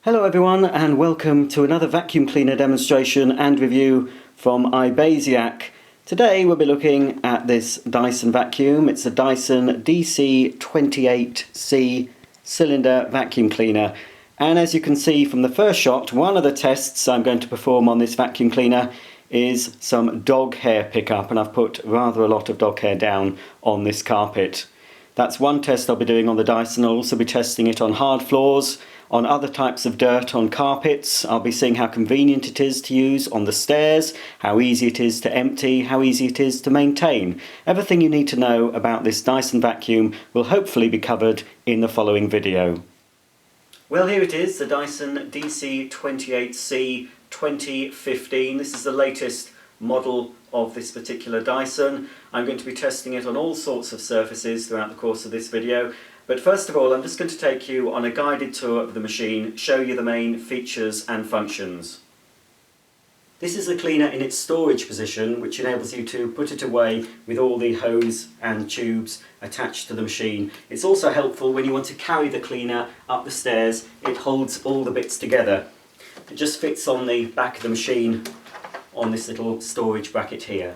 Hello everyone and welcome to another vacuum cleaner demonstration and review from iBasiac. Today we'll be looking at this Dyson vacuum. It's a Dyson DC28c cylinder vacuum cleaner. And as you can see from the first shot, one of the tests I'm going to perform on this vacuum cleaner is some dog hair pickup, and I've put rather a lot of dog hair down on this carpet. That's one test I'll be doing on the Dyson. I'll also be testing it on hard floors, on other types of dirt on carpets. I'll be seeing how convenient it is to use on the stairs, how easy it is to empty, how easy it is to maintain. Everything you need to know about this Dyson vacuum will hopefully be covered in the following video. Well, here it is, the Dyson DC28c 2015. This is the latest model of this particular Dyson. I'm going to be testing it on all sorts of surfaces throughout the course of this video. But first of all, I'm just going to take you on a guided tour of the machine, show you the main features and functions. This is the cleaner in its storage position, which enables you to put it away with all the hose and tubes attached to the machine. It's also helpful when you want to carry the cleaner up the stairs. It holds all the bits together. It just fits on the back of the machine on this little storage bracket here.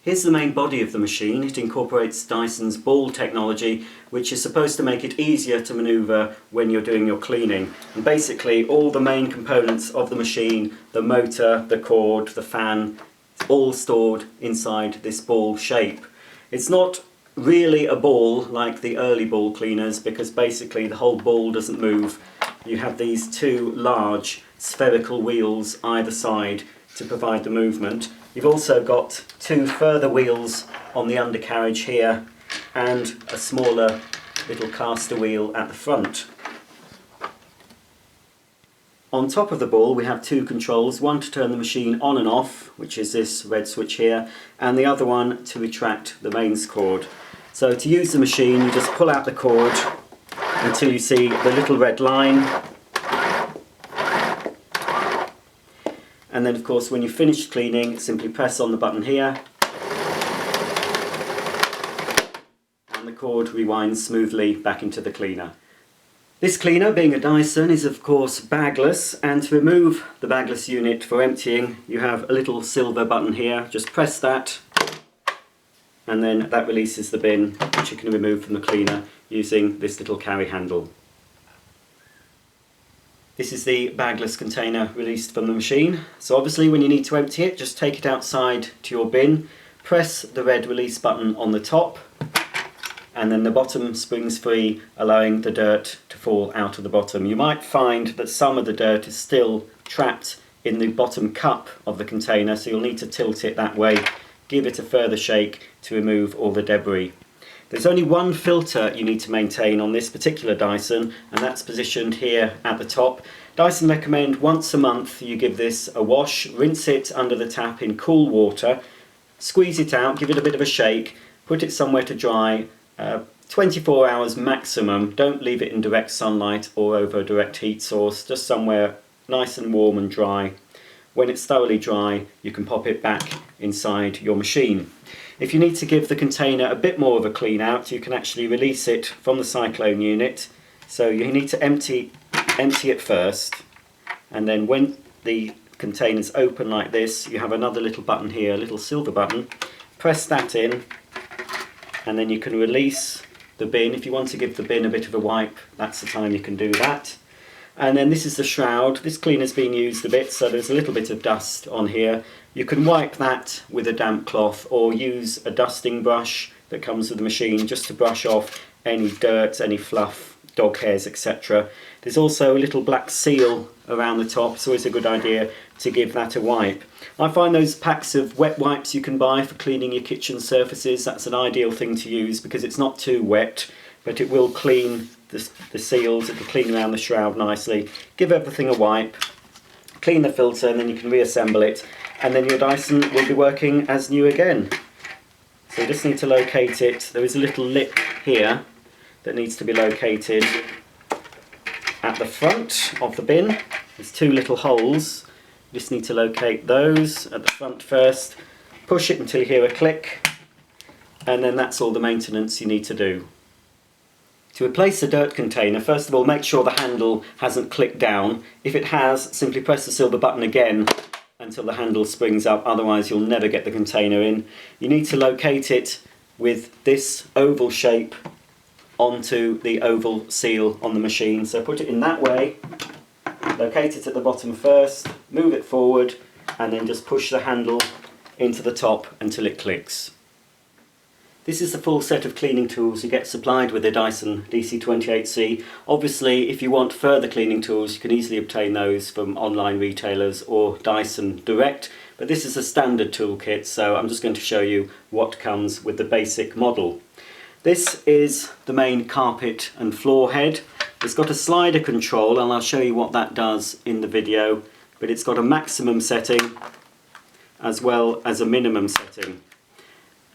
Here's the main body of the machine. It incorporates Dyson's ball technology, which is supposed to make it easier to manoeuvre when you're doing your cleaning. And basically all the main components of the machine, the motor, the cord, the fan, it's all stored inside this ball shape. It's not really a ball like the early ball cleaners, because basically the whole ball doesn't move. You have these two large spherical wheels either side to provide the movement. You've also got two further wheels on the undercarriage here and a smaller little caster wheel at the front. On top of the ball we have two controls, one to turn the machine on and off, which is this red switch here, and the other one to retract the mains cord. So to use the machine you just pull out the cord until you see the little red line. And then of course when you've finished cleaning, simply press on the button here and the cord rewinds smoothly back into the cleaner. This cleaner, being a Dyson, is of course bagless, and to remove the bagless unit for emptying you have a little silver button here. Just press that and then that releases the bin, which you can remove from the cleaner using this little carry handle. This is the bagless container released from the machine. So obviously when you need to empty it, just take it outside to your bin, press the red release button on the top, and then the bottom springs free, allowing the dirt to fall out of the bottom. You might find that some of the dirt is still trapped in the bottom cup of the container, so you'll need to tilt it that way, give it a further shake to remove all the debris. There's only one filter you need to maintain on this particular Dyson, and that's positioned here at the top. Dyson recommend once a month you give this a wash, rinse it under the tap in cool water, squeeze it out, give it a bit of a shake, put it somewhere to dry, 24 hours maximum. Don't leave it in direct sunlight or over a direct heat source, just somewhere nice and warm and dry. When it's thoroughly dry you can pop it back inside your machine. If you need to give the container a bit more of a clean out, you can actually release it from the Cyclone unit. So you need to empty it first, and then when the container's open like this, you have another little button here, a little silver button. Press that in, and then you can release the bin. If you want to give the bin a bit of a wipe, that's the time you can do that. And then this is the shroud. This cleaner's been used a bit, so there's a little bit of dust on here. You can wipe that with a damp cloth or use a dusting brush that comes with the machine just to brush off any dirt, any fluff, dog hairs, etc. There's also a little black seal around the top, so it's a good idea to give that a wipe. I find those packs of wet wipes you can buy for cleaning your kitchen surfaces, that's an ideal thing to use because it's not too wet, but it will clean the seals, it will clean around the shroud nicely. Give everything a wipe, clean the filter, and then you can reassemble it, and then your Dyson will be working as new again. So you just need to locate it. There is a little lip here that needs to be located at the front of the bin. There's two little holes. You just need to locate those at the front first. Push it until you hear a click, and then that's all the maintenance you need to do. To replace the dirt container, first of all make sure the handle hasn't clicked down. If it has, simply press the silver button again until the handle springs up, otherwise you'll never get the container in. You need to locate it with this oval shape onto the oval seal on the machine. So put it in that way, locate it at the bottom first, move it forward, and then just push the handle into the top until it clicks. This is the full set of cleaning tools you get supplied with the Dyson DC28c. Obviously, if you want further cleaning tools, you can easily obtain those from online retailers or Dyson Direct. But this is a standard toolkit, so I'm just going to show you what comes with the basic model. This is the main carpet and floor head. It's got a slider control, and I'll show you what that does in the video. But it's got a maximum setting as well as a minimum setting.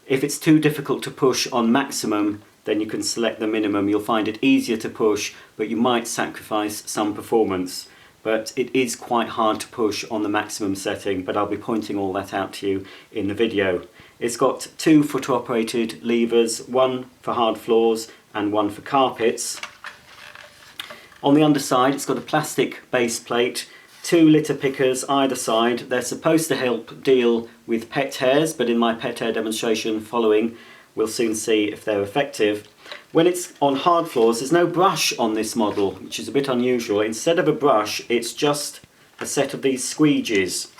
If it's too difficult to push on maximum, then you can select the minimum. You'll find it easier to push, but you might sacrifice some performance. But it is quite hard to push on the maximum setting, but I'll be pointing all that out to you in the video. It's got 2 footer operated levers, one for hard floors and one for carpets. On the underside it's got a plastic base plate, 2 litter pickers either side. They're supposed to help deal with pet hairs, but in my pet hair demonstration following, we'll soon see if they're effective. When it's on hard floors, there's no brush on this model, which is a bit unusual. Instead of a brush, it's just a set of these squeegees.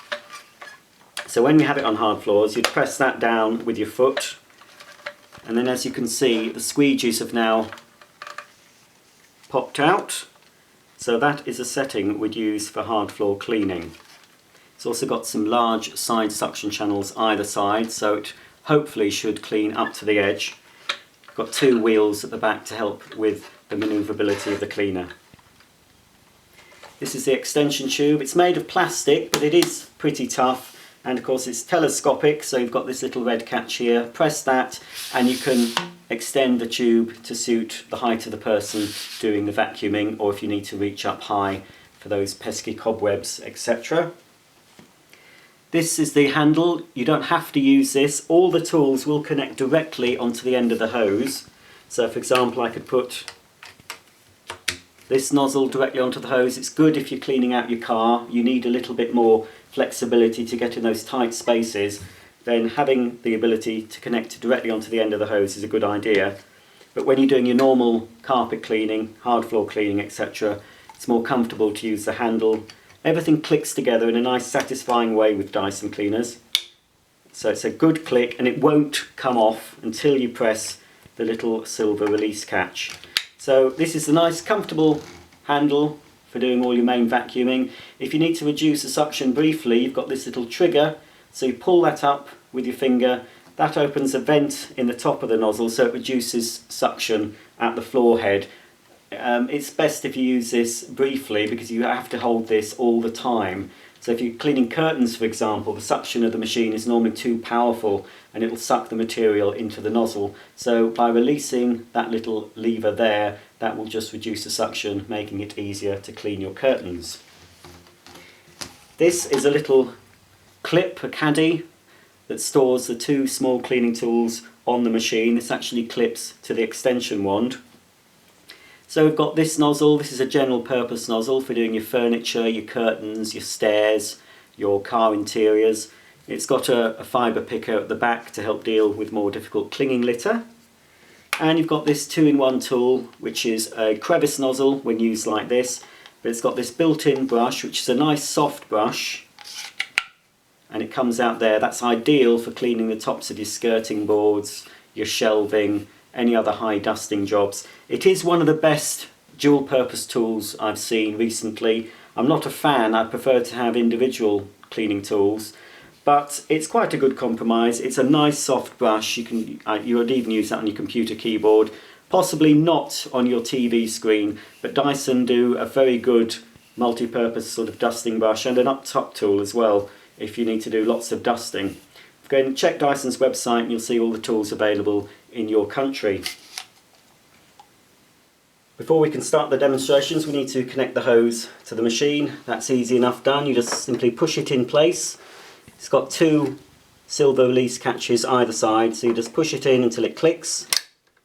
So when you have it on hard floors, you'd press that down with your foot, and then as you can see, the squeegees have now popped out. So that is a setting we'd use for hard floor cleaning. It's also got some large side suction channels either side, so it hopefully should clean up to the edge. Got 2 wheels at the back to help with the manoeuvrability of the cleaner. This is the extension tube. It's made of plastic, but it is pretty tough, and of course it's telescopic, so you've got this little red catch here. Press that and you can extend the tube to suit the height of the person doing the vacuuming, or if you need to reach up high for those pesky cobwebs, etc. This is the handle. You don't have to use this. All the tools will connect directly onto the end of the hose. So for example, I could put this nozzle directly onto the hose. It's good if you're cleaning out your car. You need a little bit more flexibility to get in those tight spaces. Then having the ability to connect directly onto the end of the hose is a good idea. But when you're doing your normal carpet cleaning, hard floor cleaning, etc., it's more comfortable to use the handle. Everything clicks together in a nice satisfying way with Dyson cleaners. So it's a good click, and it won't come off until you press the little silver release catch. So this is a nice comfortable handle for doing all your main vacuuming. If you need to reduce the suction briefly, you've got this little trigger. So you pull that up with your finger, that opens a vent in the top of the nozzle so it reduces suction at the floor head. It's best if you use this briefly because you have to hold this all the time. So if you're cleaning curtains, for example, the suction of the machine is normally too powerful and it'll suck the material into the nozzle. So by releasing that little lever there, that will just reduce the suction, making it easier to clean your curtains. This is a little clip, a caddy, that stores the 2 small cleaning tools on the machine. This actually clips to the extension wand. So we've got this nozzle. This is a general purpose nozzle for doing your furniture, your curtains, your stairs, your car interiors. It's got a fibre picker at the back to help deal with more difficult clinging litter. And you've got this 2-in-1 tool, which is a crevice nozzle when used like this, but it's got this built-in brush, which is a nice soft brush, and it comes out there. That's ideal for cleaning the tops of your skirting boards, your shelving, any other high dusting jobs. It is one of the best dual purpose tools I've seen recently. I'm not a fan, I prefer to have individual cleaning tools, but it's quite a good compromise. It's a nice soft brush. You would even use that on your computer keyboard, possibly not on your TV screen, but Dyson do a very good multi-purpose sort of dusting brush and an up-top tool as well if you need to do lots of dusting. Go and check Dyson's website and you'll see all the tools available in your country. Before we can start the demonstrations, we need to connect the hose to the machine. That's easy enough done. You just simply push it in place. It's got 2 silver release catches either side, so you just push it in until it clicks,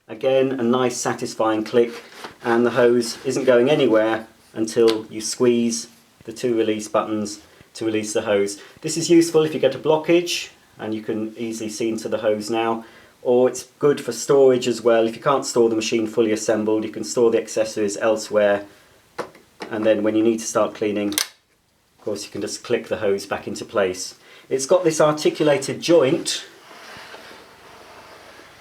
Again, a nice satisfying click, and the hose isn't going anywhere until you squeeze the 2 release buttons to release the hose. This is useful if you get a blockage, and you can easily see into the hose now, or it's good for storage as well. If you can't store the machine fully assembled, you can store the accessories elsewhere, and then when you need to start cleaning, of course, you can just click the hose back into place. It's got this articulated joint,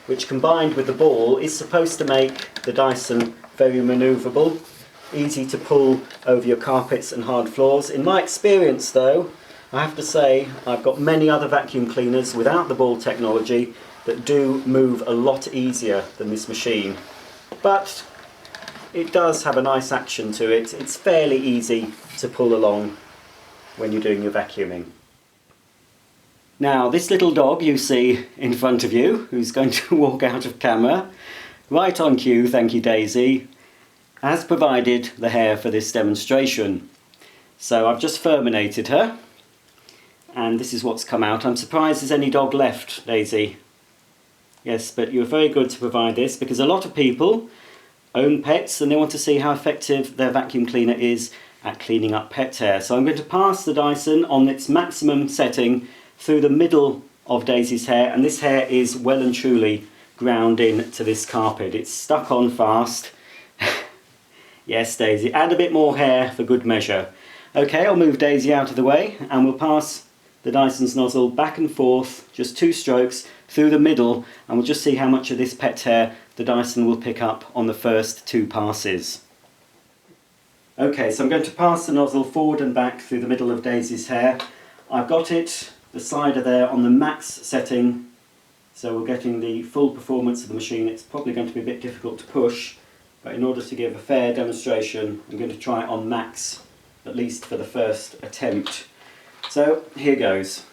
which combined with the ball is supposed to make the Dyson very manoeuvrable, easy to pull over your carpets and hard floors. In my experience though, I have to say I've got many other vacuum cleaners without the ball technology that do move a lot easier than this machine. But it does have a nice action to it. It's fairly easy to pull along when you're doing your vacuuming. Now, this little dog you see in front of you, who's going to walk out of camera, right on cue, thank you Daisy, has provided the hair for this demonstration. So I've just furminated her, and this is what's come out. I'm surprised there's any dog left, Daisy. Yes, but you're very good to provide this, because a lot of people own pets and they want to see how effective their vacuum cleaner is at cleaning up pet hair. So I'm going to pass the Dyson on its maximum setting through the middle of Daisy's hair, and this hair is well and truly ground in to this carpet. It's stuck on fast. Yes, Daisy, add a bit more hair for good measure. Okay, I'll move Daisy out of the way, and we'll pass the Dyson's nozzle back and forth, just 2 strokes through the middle, and we'll just see how much of this pet hair the Dyson will pick up on the first 2 passes. Okay, so I'm going to pass the nozzle forward and back through the middle of Daisy's hair. I've got it, the slider there, on the max setting, so we're getting the full performance of the machine. It's probably going to be a bit difficult to push, but in order to give a fair demonstration, I'm going to try it on max, at least for the first attempt. So, here goes.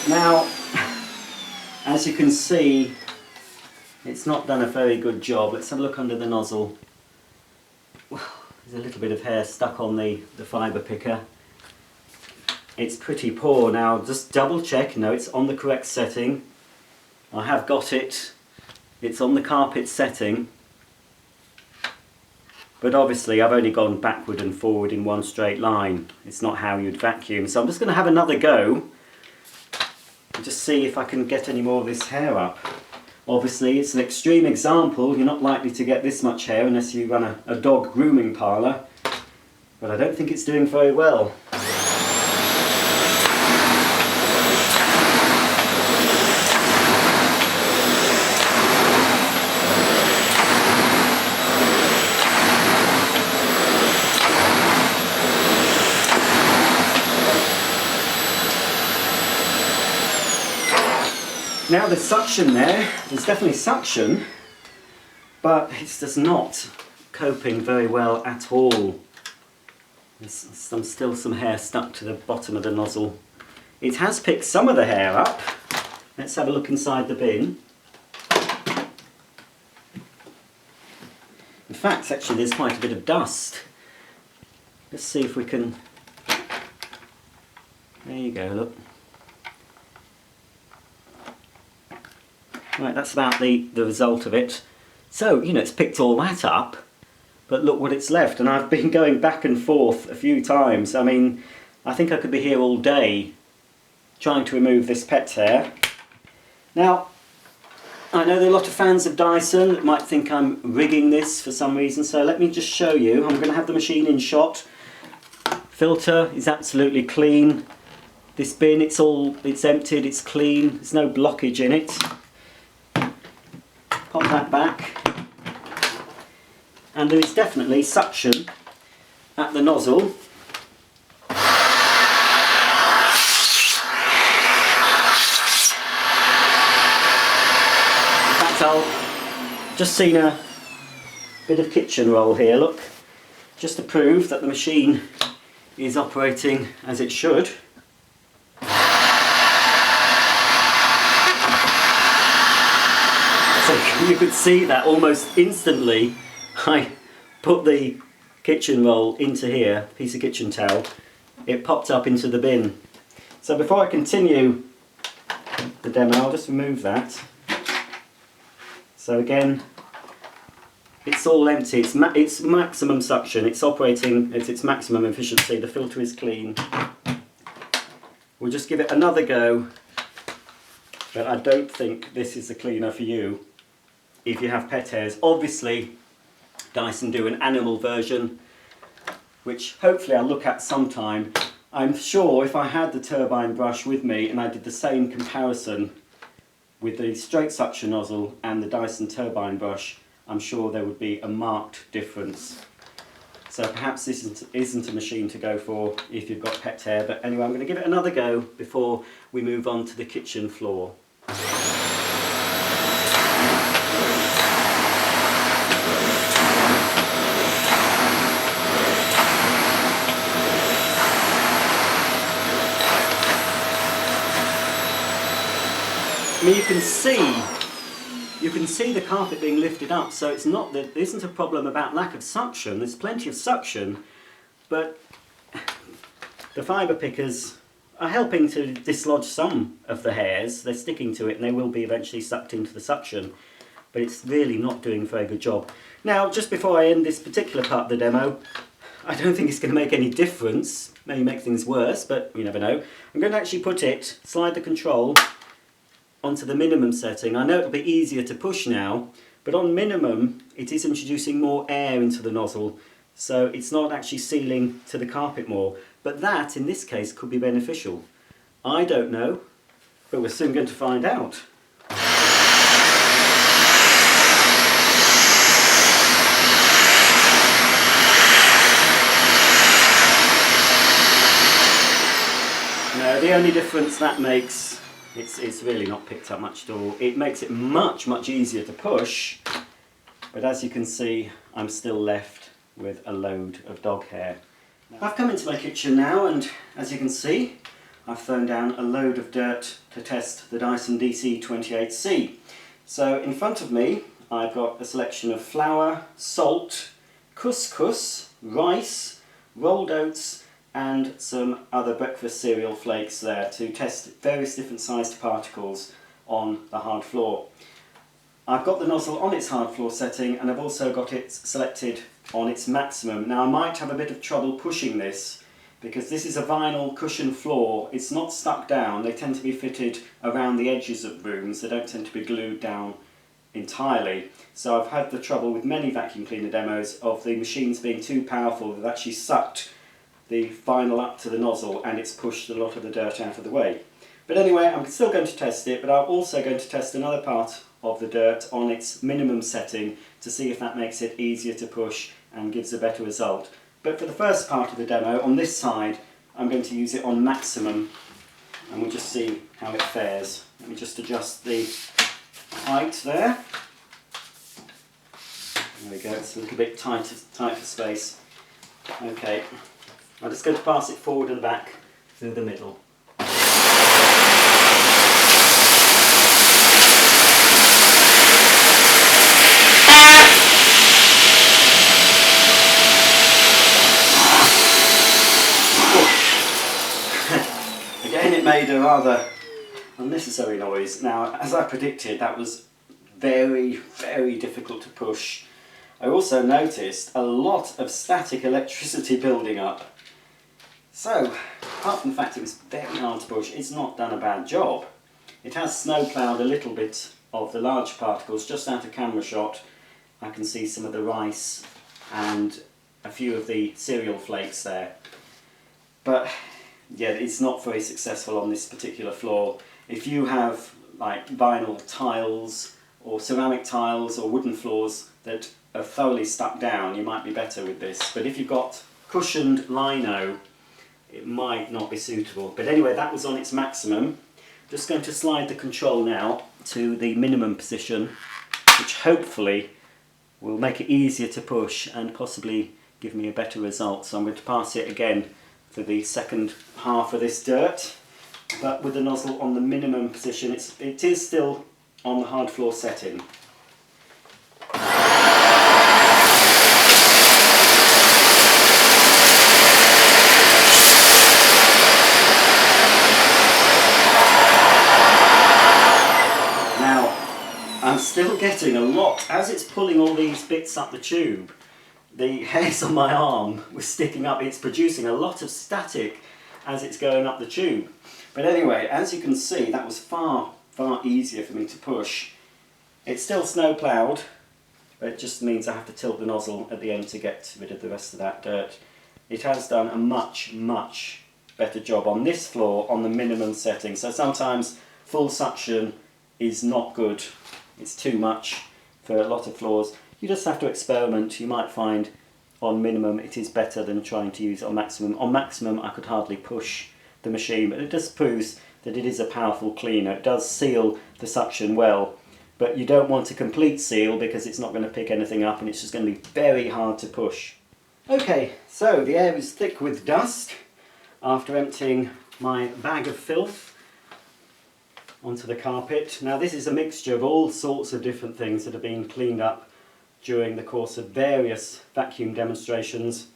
Now, as you can see, it's not done a very good job. Let's have a look under the nozzle. There's a little bit of hair stuck on the fibre picker. It's pretty poor. Now, just double check. No, it's on the correct setting. I have got it. It's on the carpet setting. But obviously, I've only gone backward and forward in one straight line. It's not how you'd vacuum. So I'm just going to have another go and just see if I can get any more of this hair up. Obviously, it's an extreme example. You're not likely to get this much hair unless you run a dog grooming parlour. But I don't think it's doing very well. Now there's suction there, there's definitely suction, but it's just not coping very well at all. There's still some hair stuck to the bottom of the nozzle. It has picked some of the hair up. Let's have a look inside the bin. In fact, actually there's quite a bit of dust. Let's see if we can... There you go, look. Right, that's about the result of it. So, you know, it's picked all that up, but look what it's left. And I've been going back and forth a few times. I mean, I think I could be here all day trying to remove this pet hair. Now, I know there are a lot of fans of Dyson that might think I'm rigging this for some reason, so let me just show you. I'm going to have the machine in shot. Filter is absolutely clean. This bin, it's emptied, it's clean, there's no blockage in it. Pop that back, and there is definitely suction at the nozzle. In fact, I've just seen a bit of kitchen roll here, look, just to prove that the machine is operating as it should. you could see that almost instantly I put the kitchen roll into here, piece of kitchen towel, it popped up into the bin. So before I continue the demo, I'll just remove that. So again, it's all empty, it's maximum suction, it's operating at its maximum efficiency, the filter is clean. We'll just give it another go, but I don't think this is the cleaner for you if you have pet hairs. Obviously, Dyson do an animal version, which hopefully I'll look at sometime. I'm sure if I had the turbine brush with me and I did the same comparison with the straight suction nozzle and the Dyson turbine brush, I'm sure there would be a marked difference. So perhaps this isn't a machine to go for if you've got pet hair, but anyway, I'm going to give it another go before we move on to the kitchen floor. I mean, you can see the carpet being lifted up, so it's not that there isn't a problem about lack of suction. There's plenty of suction, but the fibre pickers are helping to dislodge some of the hairs. They're sticking to it and they will be eventually sucked into the suction, but it's really not doing a very good job. Now, just before I end this particular part of the demo, I don't think it's going to make any difference. Maybe make things worse, but you never know. I'm going to actually slide the control onto the minimum setting. I know it'll be easier to push now, but on minimum it is introducing more air into the nozzle, so it's not actually sealing to the carpet more. But that, in this case, could be beneficial. I don't know, but we're soon going to find out. Now, the only difference that makes, it's really not picked up much at all. It makes it much easier to push, but as you can see, I'm still left with a load of dog hair. I've come into my kitchen now, and as you can see, I've thrown down a load of dirt to test the Dyson DC28c. So in front of me, I've got a selection of flour, salt, couscous, rice, rolled oats, and some other breakfast cereal flakes there to test various different sized particles on the hard floor. I've got the nozzle on its hard floor setting, and I've also got it selected on its maximum. Now I might have a bit of trouble pushing this because this is a vinyl cushion floor. It's not stuck down. They tend to be fitted around the edges of rooms. They don't tend to be glued down entirely. So I've had the trouble with many vacuum cleaner demos of the machines being too powerful. They've actually sucked the vinyl up to the nozzle and it's pushed a lot of the dirt out of the way. But anyway, I'm still going to test it, but I'm also going to test another part of the dirt on its minimum setting to see if that makes it easier to push and gives a better result. But for the first part of the demo, on this side, I'm going to use it on maximum and we'll just see how it fares. Let me just adjust the height there. There we go, it's a little bit tighter space. Okay. I'm just going to pass it forward and back through the middle. Again, it made a rather unnecessary noise. Now, as I predicted, that was very difficult to push. I also noticed a lot of static electricity building up. So, apart from the fact it was very hard to push, it's not done a bad job. It has snowploughed a little bit of the large particles just out of camera shot. I can see some of the rice and a few of the cereal flakes there. But yeah, it's not very successful on this particular floor. If you have like vinyl tiles or ceramic tiles or wooden floors that are thoroughly stuck down, you might be better with this. But if you've got cushioned lino, it might not be suitable. But anyway, that was on its maximum. Just going to slide the control now to the minimum position, which hopefully will make it easier to push and possibly give me a better result. So I'm going to pass it again to the second half of this dirt, but with the nozzle on the minimum position. It is still on the hard floor setting. still getting a lot. As it's pulling all these bits up the tube, the hairs on my arm were sticking up. It's producing a lot of static as it's going up the tube. But anyway, as you can see, that was far easier for me to push. It's still snow ploughed, but it just means I have to tilt the nozzle at the end to get rid of the rest of that dirt. It has done a much better job on this floor on the minimum setting. So sometimes full suction is not good. It's too much for a lot of floors. You just have to experiment. You might find on minimum it is better than trying to use it on maximum. On maximum I could hardly push the machine, but it just proves that it is a powerful cleaner. It does seal the suction well, but you don't want a complete seal because it's not going to pick anything up and it's just going to be very hard to push. Okay, so the air is thick with dust after emptying my bag of filth onto the carpet. Now this is a mixture of all sorts of different things that have been cleaned up during the course of various vacuum demonstrations.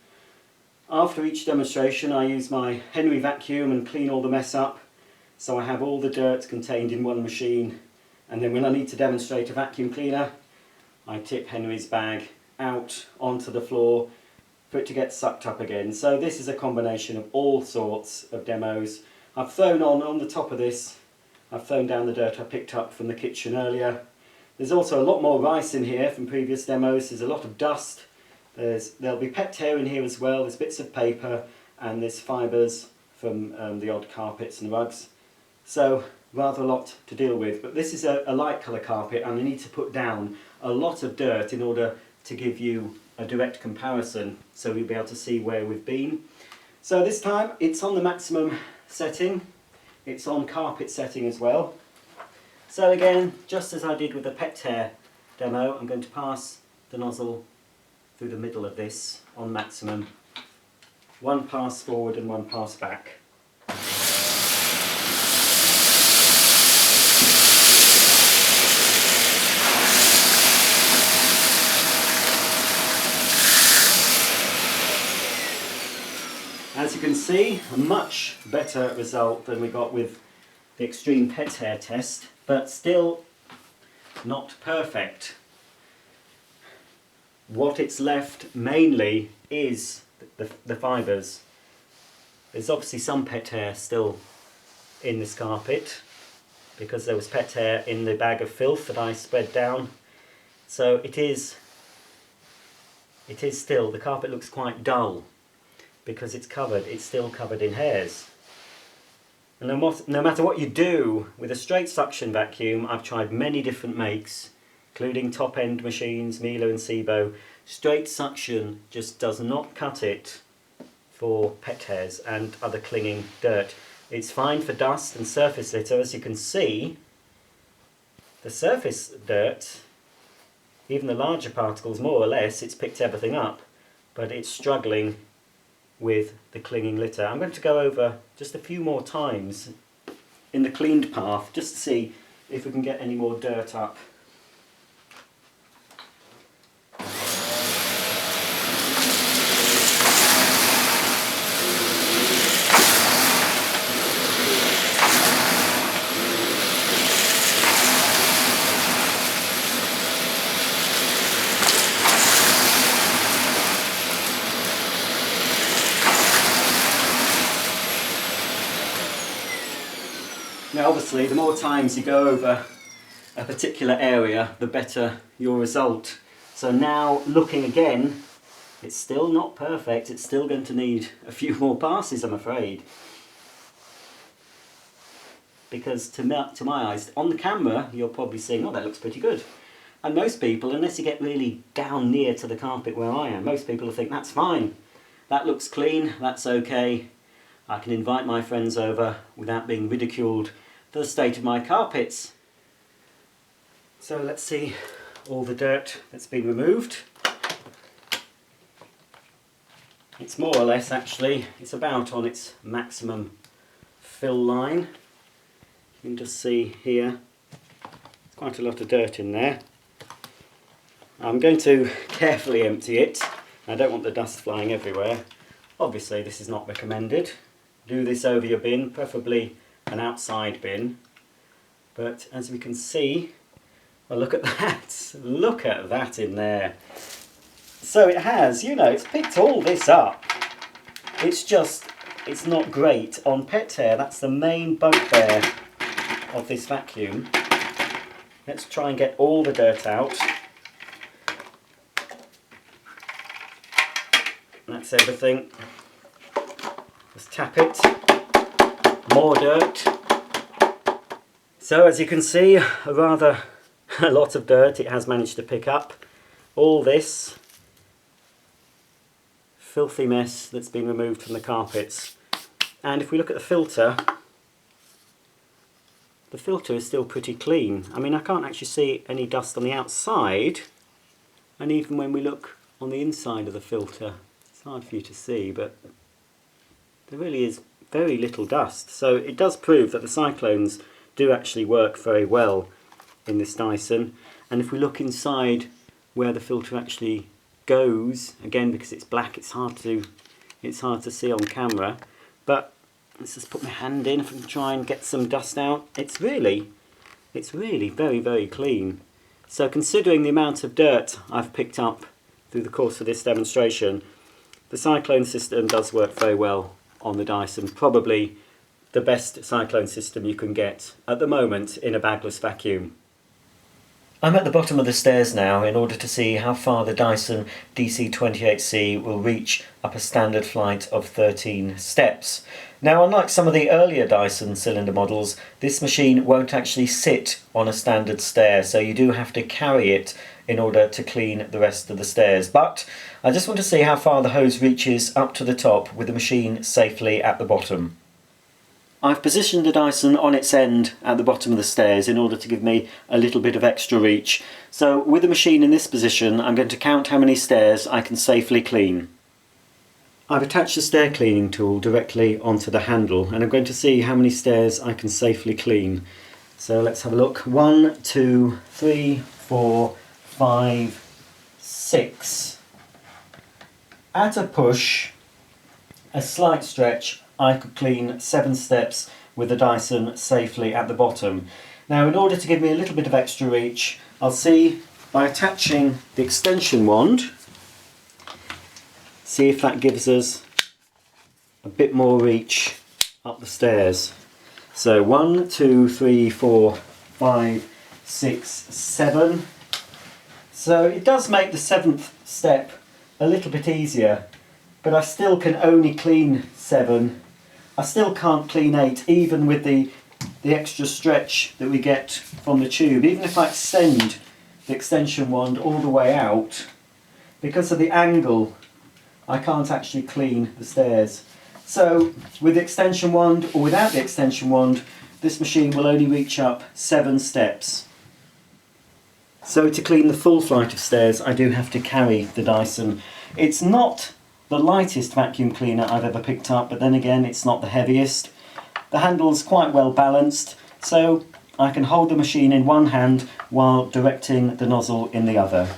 After each demonstration I use my Henry vacuum and clean all the mess up, so I have all the dirt contained in one machine, and then when I need to demonstrate a vacuum cleaner I tip Henry's bag out onto the floor for it to get sucked up again. So this is a combination of all sorts of demos. I've thrown on the top of this, I've thrown down the dirt I picked up from the kitchen earlier. There's also a lot more rice in here from previous demos. There's a lot of dust. There'll be pet hair in here as well. There's bits of paper and there's fibres from the odd carpets and rugs. So rather a lot to deal with. But this is a light colour carpet and I need to put down a lot of dirt in order to give you a direct comparison so we'll be able to see where we've been. So this time it's on the maximum setting. It's on carpet setting as well. So again, just as I did with the pet hair demo, I'm going to pass the nozzle through the middle of this on maximum. One pass forward and one pass back. As you can see, a much better result than we got with the extreme pet hair test, but still not perfect. What it's left mainly is the fibres. There's obviously some pet hair still in this carpet because there was pet hair in the bag of filth that I spread down. So it is still, the carpet looks quite dull because it's still covered in hairs. And no matter what you do with a straight suction vacuum, I've tried many different makes, including top-end machines, Miele and Sibo. Straight suction just does not cut it for pet hairs and other clinging dirt. It's fine for dust and surface litter. As you can see, the surface dirt, even the larger particles, more or less, it's picked everything up, but it's struggling with the clinging litter. I'm going to go over just a few more times in the cleaned path just to see if we can get any more dirt up. Now obviously the more times you go over a particular area, the better your result. So now looking again, it's still not perfect. It's still going to need a few more passes, I'm afraid. Because to my eyes, on the camera, you're probably seeing, oh, that looks pretty good. And most people, unless you get really down near to the carpet where I am, most people will think, that's fine. That looks clean, that's okay. I can invite my friends over without being ridiculed for the state of my carpets. So let's see all the dirt that's been removed. It's more or less actually, it's about on its maximum fill line. You can just see here, quite a lot of dirt in there. I'm going to carefully empty it. I don't want the dust flying everywhere. Obviously this is not recommended. Do this over your bin, preferably an outside bin. But as we can see, Well, look at that. Look at that in there. So it has, you know, it's picked all this up. It's just, it's not great on pet hair. That's the main bugbear of this vacuum. Let's try and get all the dirt out. That's everything. Just tap it. More dirt. So as you can see, a lot of dirt it has managed to pick up. All this filthy mess that's been removed from the carpets. And if we look at the filter is still pretty clean. I mean, I can't actually see any dust on the outside, and even when we look on the inside of the filter, it's hard for you to see, but there really is very little dust. So it does prove that the cyclones do actually work very well in this Dyson. And if we look inside where the filter actually goes, again, because it's black, it's hard to see on camera, but let's just put my hand in if I can try and get some dust out. It's really very, very clean. So considering the amount of dirt I've picked up through the course of this demonstration, the cyclone system does work very well on the Dyson. Probably the best cyclone system you can get at the moment in a bagless vacuum. I'm at the bottom of the stairs now in order to see how far the Dyson DC28c will reach up a standard flight of 13 steps. Now, unlike some of the earlier Dyson cylinder models, this machine won't actually sit on a standard stair, so you do have to carry it in order to clean the rest of the stairs. But I just want to see how far the hose reaches up to the top with the machine safely at the bottom. I've positioned the Dyson on its end at the bottom of the stairs in order to give me a little bit of extra reach. So with the machine in this position, I'm going to count how many stairs I can safely clean. I've attached the stair cleaning tool directly onto the handle, and I'm going to see how many stairs I can safely clean. So let's have a look. 1, 2, 3, 4, 5, 6. At a push, a slight stretch, I could clean 7 steps with the Dyson safely at the bottom. Now, in order to give me a little bit of extra reach, I'll see by attaching the extension wand, see if that gives us a bit more reach up the stairs. So 1, 2, 3, 4, 5, 6, 7. So it does make the 7th step a little bit easier, but I still can only clean 7. I still can't clean 8, even with the extra stretch that we get from the tube. Even if I extend the extension wand all the way out, because of the angle, I can't actually clean the stairs. So with the extension wand or without the extension wand, this machine will only reach up 7 steps. So to clean the full flight of stairs, I do have to carry the Dyson. It's not the lightest vacuum cleaner I've ever picked up, but then again, it's not the heaviest. The handle's quite well balanced, so I can hold the machine in one hand while directing the nozzle in the other.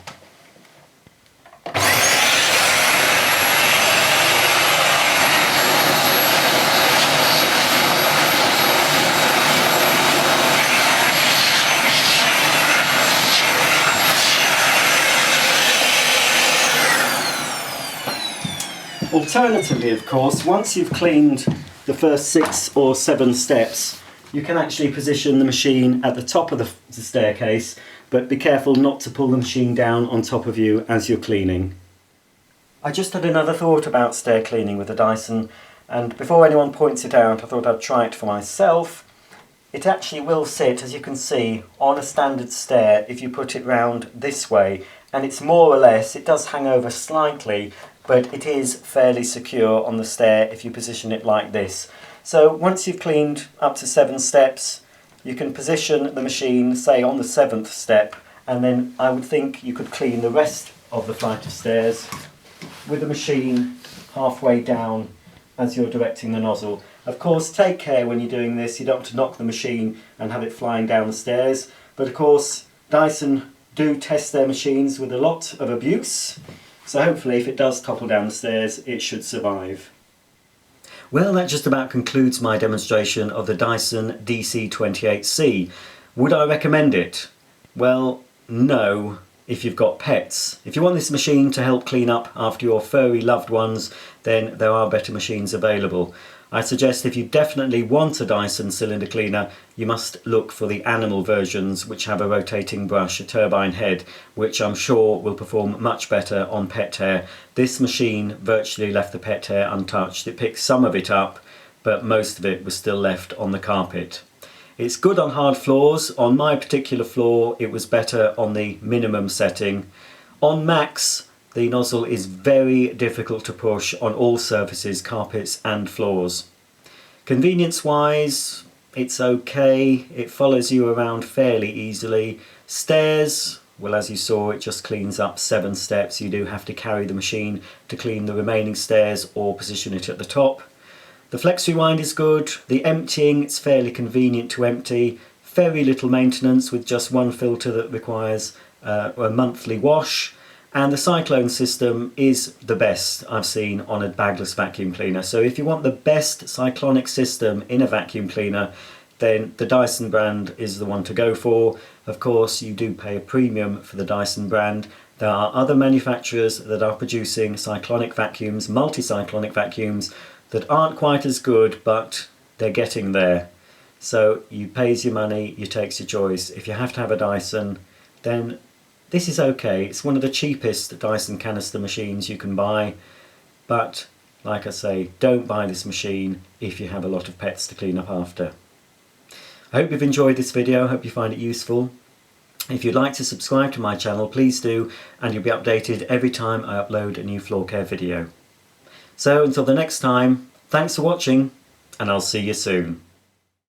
Alternatively, of course, once you've cleaned the first 6 or 7 steps, you can actually position the machine at the top of the staircase, but be careful not to pull the machine down on top of you as you're cleaning. I just had another thought about stair cleaning with the Dyson, and before anyone points it out, I thought I'd try it for myself. It actually will sit, as you can see, on a standard stair if you put it round this way, and it's more or less, it does hang over slightly, but it is fairly secure on the stair if you position it like this. So once you've cleaned up to 7 steps, you can position the machine, say, on the 7th step, and then I would think you could clean the rest of the flight of stairs with the machine halfway down as you're directing the nozzle. Of course, take care when you're doing this, you don't want to knock the machine and have it flying down the stairs, but of course Dyson do test their machines with a lot of abuse, so hopefully if it does topple down the stairs, it should survive. Well, that just about concludes my demonstration of the Dyson DC28c. Would I recommend it? Well, no, if you've got pets. If you want this machine to help clean up after your furry loved ones, then there are better machines available. I suggest if you definitely want a Dyson cylinder cleaner, you must look for the animal versions which have a rotating brush, a turbine head, which I'm sure will perform much better on pet hair. This machine virtually left the pet hair untouched. It picked some of it up, but most of it was still left on the carpet. It's good on hard floors. On my particular floor, it was better on the minimum setting. On max, the nozzle is very difficult to push on all surfaces, carpets and floors. Convenience wise, it's okay. It follows you around fairly easily. Stairs, well, as you saw, it just cleans up 7 steps. You do have to carry the machine to clean the remaining stairs or position it at the top. The flex rewind is good. The emptying, it's fairly convenient to empty. Very little maintenance with just one filter that requires a monthly wash. And the Cyclone system is the best I've seen on a bagless vacuum cleaner. So if you want the best cyclonic system in a vacuum cleaner, then the Dyson brand is the one to go for. Of course, you do pay a premium for the Dyson brand. There are other manufacturers that are producing cyclonic vacuums, multi-cyclonic vacuums, that aren't quite as good, but they're getting there. So you pays your money, you takes your choice. If you have to have a Dyson, then this is okay. It's one of the cheapest Dyson canister machines you can buy, but like I say, don't buy this machine if you have a lot of pets to clean up after. I hope you've enjoyed this video, I hope you find it useful. If you'd like to subscribe to my channel, please do, and you'll be updated every time I upload a new floor care video. So until the next time, thanks for watching, and I'll see you soon.